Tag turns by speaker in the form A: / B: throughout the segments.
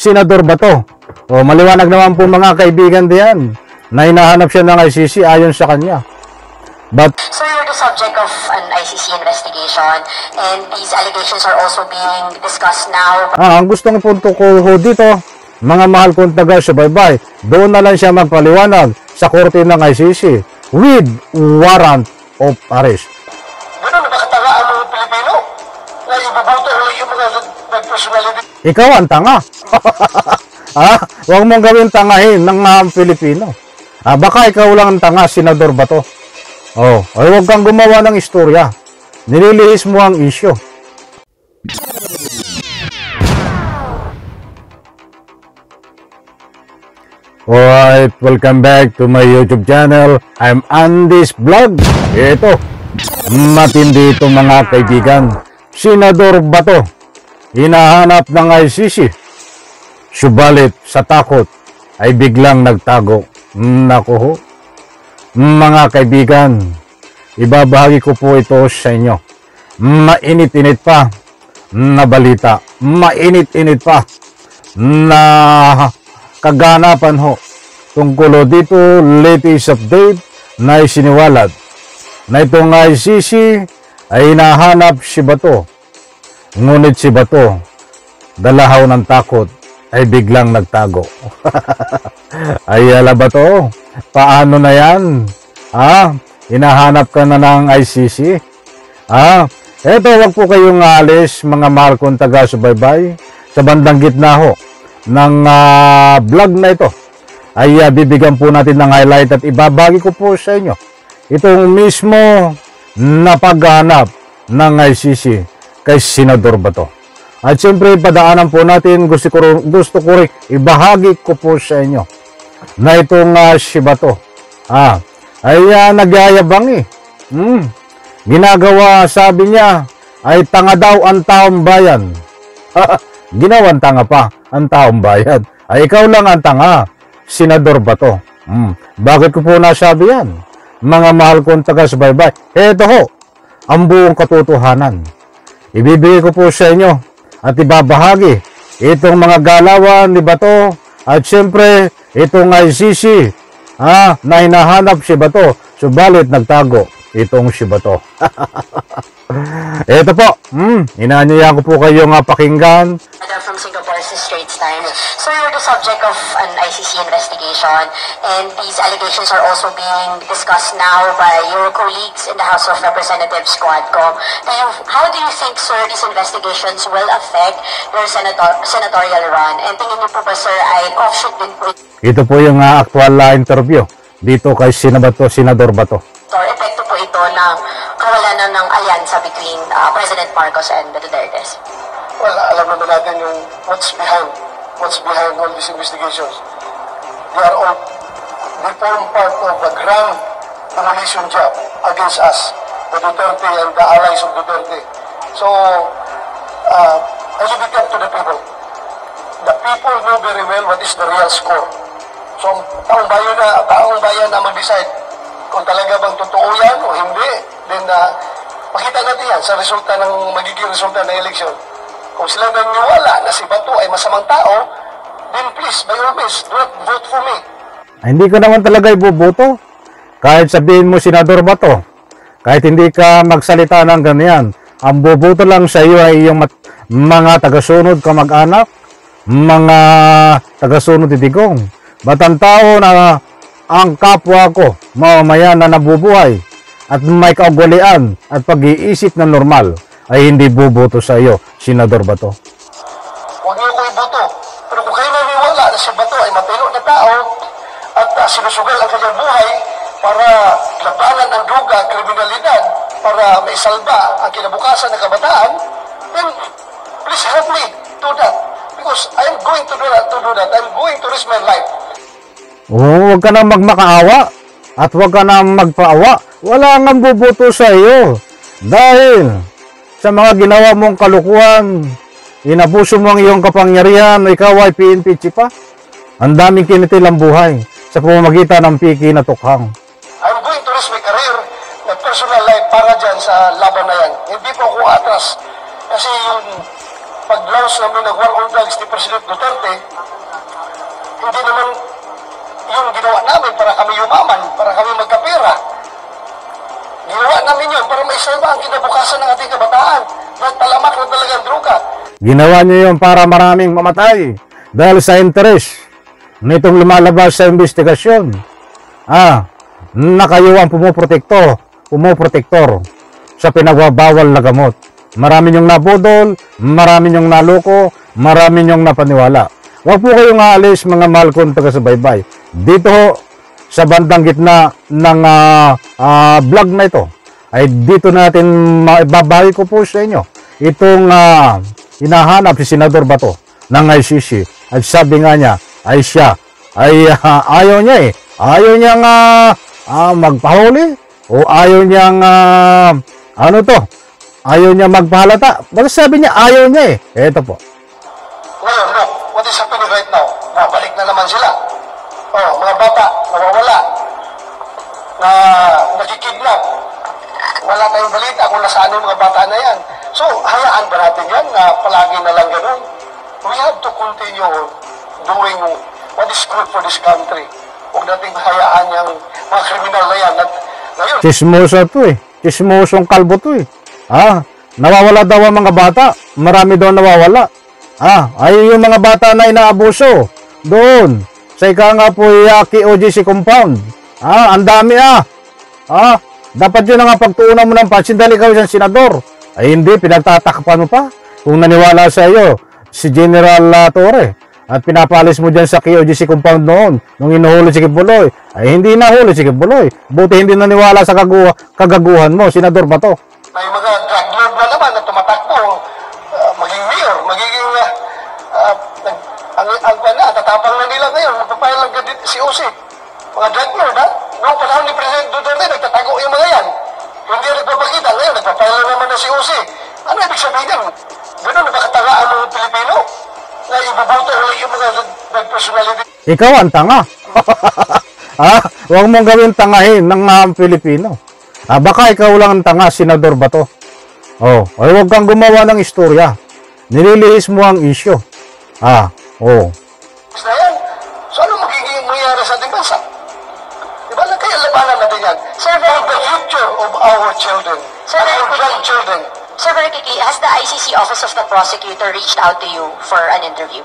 A: Senador Bato. O, maliwanag naman po mga kaibigan diyan na hinahanap siya ng ICC ayon sa kanya. But,
B: so you're the subject of an ICC investigation and these allegations are also being discussed now.
A: ang gustong ipunto ko dito, mga mahal kong taga-subaybay, doon na lang siya magpaliwanag sa korte ng ICC with warrant of arrest.
C: Ganun, nakatanga ang mga Pilipino na ibubuto lang yung mga personality.
A: Ikaw ang tanga. Huwag mong gawin tangahin ng Pilipino. Baka ikaw lang ang tanga, Senador Bato. Ay huwag kang gumawa ng istorya. Nililihis mo ang isyo. Alright, welcome back to my YouTube channel. I'm Andy's Vlog. Ito, matindi itong mga kaibigan. Senador Bato, hinahanap ng ICC. Subalit sa takot ay biglang nagtago. Naku ho. Mga kaibigan, ibabahagi ko po ito sa inyo. Mainit-init pa na balita. Mainit-init pa na kaganapan ho. Tungkol dito, latest update na isiniwalat na itong ICC ay hinahanap si Bato. Ngunit si Bato, dalahaw ng takot, ay biglang nagtago. Ay ala Bato, paano na yan? Hinahanap ka na ng ICC? Eto, wag po kayong alis, mga mahal kong taga-subaybay. Sa bandang gitna ho ng vlog na ito, ay bibigyan po natin ng highlight at ibabagi ko po sa inyo itong mismo na paghahanap ng ICC kay Senador Bato. At siyempre, padaanan po natin, gusto ko rin ibahagi ko po sa inyo na itong si Bato ay nagyayabang ginagawa, sabi niya, ay tanga daw ang taong bayan. Ginawang tanga pa ang taong bayan. Ay ikaw lang ang tanga, Senador Bato. Bakit ko po nasabi yan? Mga mahal kong taga-subaybay, eto ho, ang buong katotohanan. Ibibigay ko po sa inyo at ibabahagi itong mga galawan ni Bato at siyempre itong ICC na hinahanap si Bato, subalit nagtago itong si Bato. Ito po, inaanyayahan ko po kayong pakinggan.
B: From Singapore's Straits Times. So you're the subject of an ICC investigation and these allegations are also being discussed now by your colleagues in the House of Representatives, Quadcom. How do you think, sir, these investigations will affect your senatorial run? And tingin niyo po ba, sir, ay offshoot din po
A: ito po yung actual interview dito kay Senador Bato.
B: Epekto po ito ng kawalan ng alyansa between President Marcos and the Dutertes?
C: Well, alam naman natin yung what's behind all these investigations. They form part of a grand coalition job against us, the Duterte and the allies of Duterte. So, I leave it up to the people. The people know very well what is the real score. So, taong bayan na mag-decide kung talaga bang totoo yan o hindi, then makita natin yan sa resulta ng magiging resulta ng election. Kung sila naniniwala na si Bato ay masamang tao, then please, by all means, do not vote for me.
A: Hindi ko naman talaga iboboto. Kahit sabihin mo, Senador Bato, kahit hindi ka magsalita ng ganyan, ang boboto lang sa iyo ay yung mga tagasunod kamag-anak, mga tagasunod titigong. Batang tao na ang kapwa ko, mamamayan na nabubuhay at may kaugalian at pag-iisip na normal, ay hindi boboto sa iyo, Senador Bato.
C: Huwag niyo ko iboto. Pero kung kayo naniniwala na si Bato ay matino na tao at sinusugal ang kanyang buhay para labanan ang droga, kriminalidad, para maisalba ang kinabukasan ng kabataan, then please help me do that. Because I'm going to do that. I'm going to risk my life.
A: Huwag ka na magmakaawa at huwag ka na magpaawa. Wala nang boboto sa iyo. Dahil sa mga ginawa mong kalukuhan, inabuso mo ang iyong kapangyarihan, ikaw ay PNP chief pa. Ang daming kinitil ang buhay sa pamamagitan ng piki na tukhang.
C: I'm going to risk my career, my personal life para dyan sa laban na yan. Hindi po ako atras. Kasi yung pag-launch namin ng war on drugs ni President Duterte, hindi naman yung ginawa namin para kami yumaman, para kami magkapera. Ginawa namin yun para maisalba ang kinabukasan ng ating kabataan. Dahil talamak na talagang droga.
A: Ginawa niyo yun para maraming mamatay dahil sa interes nitong lumalabas sa investigasyon. Na kayo ang pumoprotektor sa pinagbabawal na gamot. Marami niyong nabudol, marami niyong naloko, marami niyong napaniwala. Huwag po kayong aalis mga mahal kong taga-subaybay. Dito ho, sa bandang gitna ng vlog na ito, ay dito natin maibabawi ko po sa inyo itong hinahanap si Senador Bato ng ICC. At sabi nga niya, ay siya, ay ayaw niya ayaw niyang magpahuli o ayaw niyang ayaw niya magpahalata. Bakit sabi niya ayaw niya Ito po.
C: Ngayon, look, what is happening right now? Babalik na naman sila. Mga bata, nawawala. Na nakikidnap. Wala tayong balita kung nasaan yung mga bata na yan. So, hayaan ba natin yan na palagi na lang ganun? We have to continue doing what is good for this country. Huwag natin hayaan yung mga kriminal na yan. At ngayon,
A: Chismoso to Chismosong kalbo to nawawala daw ang mga bata. Marami daw nawawala. Ay yung mga bata na inaabuso doon sa ika nga po KOJC compound. Ang dami dapat yun nga pagtuunan mo ng pansin dahil ikaw isang senador. Ay hindi, pinagtatakpan mo pa. Kung naniwala sa iyo si General Torre at pinapalis mo dyan sa KOJC compound noon nung inuhuli si Kibuloy, ay hindi nahuli si Kibuloy. Buti hindi naniwala sa kagaguhan mo, Senador Bato.
C: may mga drug lord na naman na tumatakbo, maging mayor, magiging tatapang na nila ngayon, magpapayal lang ganit si OC. Mga drug lord, noong panahon ni President Duterte, nagtatago yung mga yan. Hindi nagpapakita, ngayon nagpapayal na naman na si OC. Ano ibig sabihin yan? Ganun, nakakatanga ang mga Pilipino na ibubuto ulit yung mga drug personality.
A: Ikaw ang tanga. Huwag mong gawin tangahin ng Pilipino. Baka ikaw lang ang tanga, Senador Bato. Ay huwag kang gumawa ng istorya. Nililihis mo ang isyo.
C: Na yan. So ano magiging mangyari sa ating bansa? Diba lang kaya labanan natin yan?
B: Sir,
C: For the future of our children,
B: Sir,
C: and
B: very
C: our
B: quickly.
C: grandchildren.
B: Sir, very quickly, has the ICC Office of the Prosecutor reached out to you for an interview?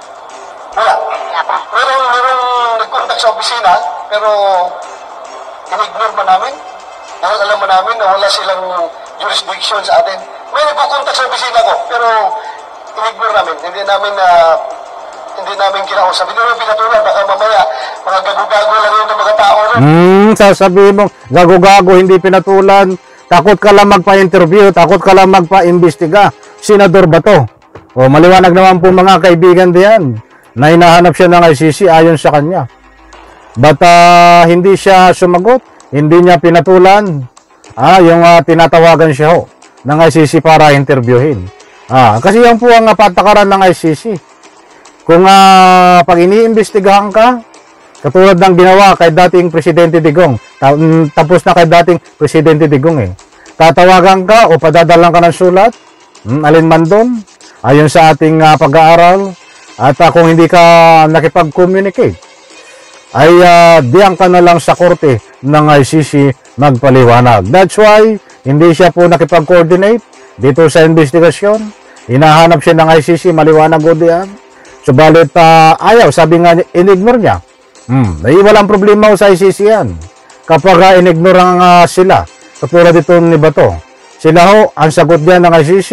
C: Wala.
B: Wala pa.
C: Merong nag-contact sa opisina, pero in-ignore man namin. Dahil alam mo namin na wala silang jurisdiction sa atin. May nagko-contact sa opisina ko, pero in-ignore namin. Hindi namin kinausap. Hindi namin pinatulan. Baka mamaya, mga gago-gago lang yun ng mga tao.
A: Sasabihin mo, gago-gago, hindi pinatulan. Takot ka lang magpa-interview, takot ka lang magpa-imbestiga. Senador Bato. Maliwanag naman po mga kaibigan diyan na hinahanap siya ng ICC ayon sa kanya. But hindi siya sumagot, hindi niya pinatulan. Yung tinatawagan siya ng ICC para interviewin. Kasi yan po ang patakaran ng ICC. Kung pag iniimbestigahan ka, katulad ng ginawa kay dating Presidente Digong, tapos na kay dating Presidente Digong tatawagan ka o padadalan ka ng sulat, alin man doon, ayon sa ating pag-aaral, at kung hindi ka nakipag-communicate, ay diyan ka na lang sa korte ng ICC magpaliwanag. That's why, hindi siya po nakipag-coordinate dito sa investigasyon. Hinahanap siya ng ICC, maliwanag o diyan. Subalit, ayaw, sabi nga, in-ignore niya. Walang problema sa ICC yan. Kapag in-ignore sila, katulad dito ni Bato, sila ang sagot diyan ng ICC,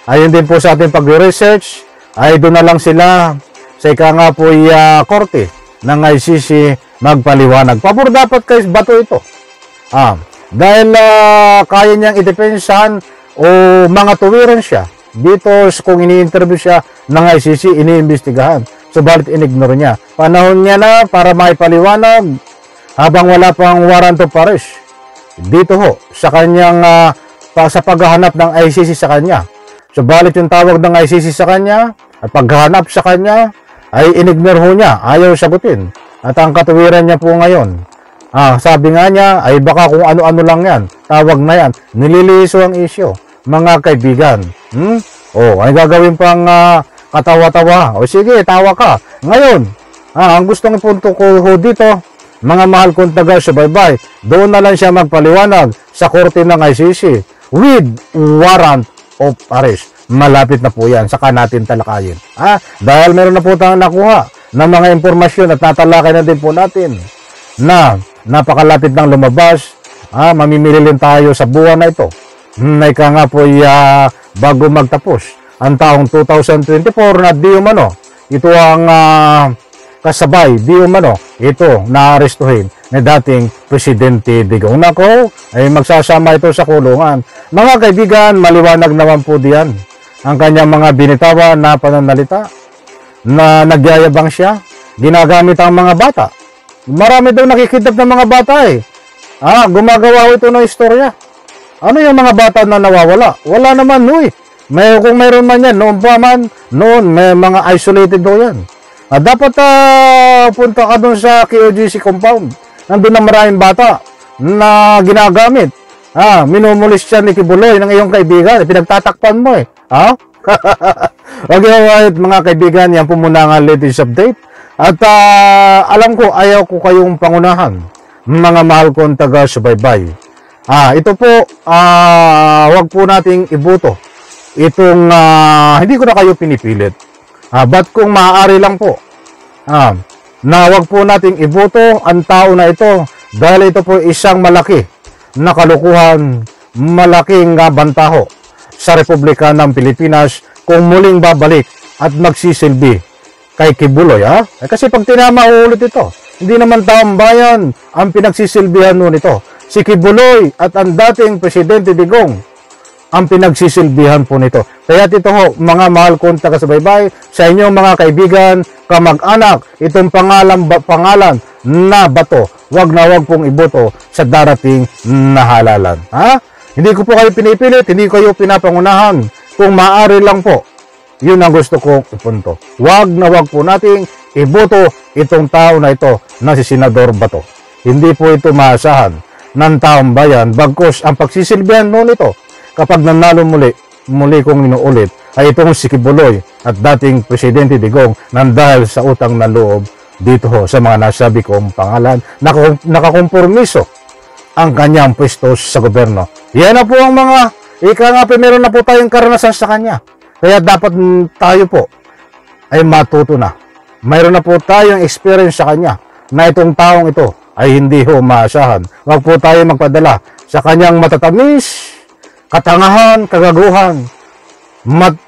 A: ayun din po sa ating pag-research, ay doon na lang sila sa ika nga po korte ng ICC magpaliwanag. Pabor dapat kay Bato ito. Dahil kaya niyang idepensahan o mga tuwiran siya dito kung ini-interview siya ng ICC, iniimbestigahan. Subalit in-ignore niya. Panahon niya na para maipaliwanag habang wala pang warrant of arrest. Dito sa kanyang sa paghahanap ng ICC sa kanya. Subalit yung tawag ng ICC sa kanya at paghahanap sa kanya ay in-ignore niya. Ayaw sagutin. At ang katuwiran niya po ngayon, sabi nga niya ay baka kung ano-ano lang yan. Tawag na yan. Nililiso ang isyo. Mga kaibigan. Oh, ay gagawin pang katawa-tawa. O sige, tawa ka. Ngayon, ang gustong punto ko dito, mga mahal kong taga-subaybay, doon na lang siya magpaliwanag sa korte ng ICC with warrant of arrest. Malapit na po yan, saka natin talakayin. Dahil meron na po tayong nakuha ng mga impormasyon at natalakay na din po natin na napakalapit ng lumabas. Mamimili tayo sa buwan na ito. Ika nga po bago magtapos ang taong 2024 na di umano. Ito ang kasabay, di umano. Ito naarestuhin na dating Presidente Digong. Nako, ay magsasama ito sa kulungan. Mga kaibigan, maliwanag naman po diyan ang kanyang mga binitawan na pananalita na nagyayabang siya. Ginagamit ang mga bata. Marami daw nakikidnap ng mga bata eh. Gumagawa ito ng istorya. Ano yung mga bata na nawawala? Wala naman, huy. Kung mayroon man yan, noon may mga isolated daw yan. Dapat punta ka doon sa KOGC compound. Nandun na maraming bata na ginagamit. Minumulis siya ni Kibuloy ng iyong kaibigan. Pinagtatakpan mo eh. Okay, alright, mga kaibigan, yan po muna ang latest update. At alam ko, ayaw ko kayong pangunahan, mga mahal kong taga-subaybay. Ito po, wag po nating ibuto itong hindi ko na kayo pinipilit. But kung maaari lang po, na wag po nating ibuto ang tao na ito dahil ito po isang malaki na kalukuhan, malaking bantaho sa Republika ng Pilipinas kung muling babalik at magsisilbi kay Kibuloy. Kasi pag tinama ulit ito, hindi naman taong bayan ang pinagsisilbihan nun ito. Si Kibuloy at ang dating Presidente Digong ang pinagsisilbihan po nito. Kaya ito ho, mga mahal kong taga-subaybay, sa inyong mga kaibigan, kamag-anak, itong pangalan na bato, wag na wag pong iboto sa darating na halalan. Hindi ko po kayo pinipilit, hindi kayo pinapangunahan. Kung maaari lang po, yun ang gusto kong ipunto. Wag na wag po nating iboto itong tao na ito na si Senador Bato. Hindi po ito maasahan ng taong bayan, bagkus ang pagsisilbihan noon ito kapag nanalo muli kong inuulit ay itong si Kibuloy at dating Presidente Digong nang dahil sa utang na loob dito ho sa mga nasabi kong pangalan, nakakompormiso ang kanyang pwesto sa gobyerno. Yan na po ang mga meron na po tayong karanasan sa kanya. Kaya dapat tayo po ay matuto na. Mayroon na po tayong experience sa kanya na itong taong ito ay hindi ho maasahan. Huwag po tayo magpadala sa kanyang matatamis, katangahan, kagaguhan,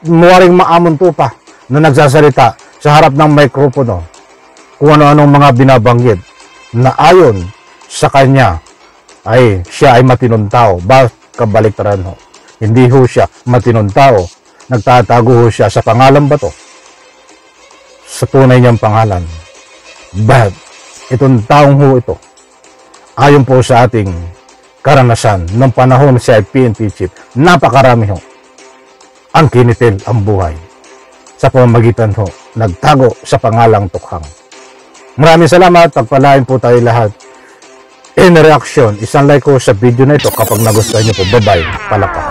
A: muwaring maamuntupa na nagsasalita sa harap ng mikropono kung ano-anong mga binabanggit na ayon sa kanya ay siya ay matinong tao. Kabaliktaran ho. Hindi ho siya matinong tao. Nagtatago ho siya sa pangalan Bato. Sa tunay niyang pangalan. But, itong taong ho ito, ayon po sa ating karanasan ng panahon siya ay PNP chief, napakarami ho ang kinitil ang buhay sa pamamagitan ho nagtago sa pangalang Tukhang. Maraming salamat, pagpalain po tayo lahat. In reaction, isang like ko sa video na ito kapag nagustuhan niyo po. Bye-bye, palakpak.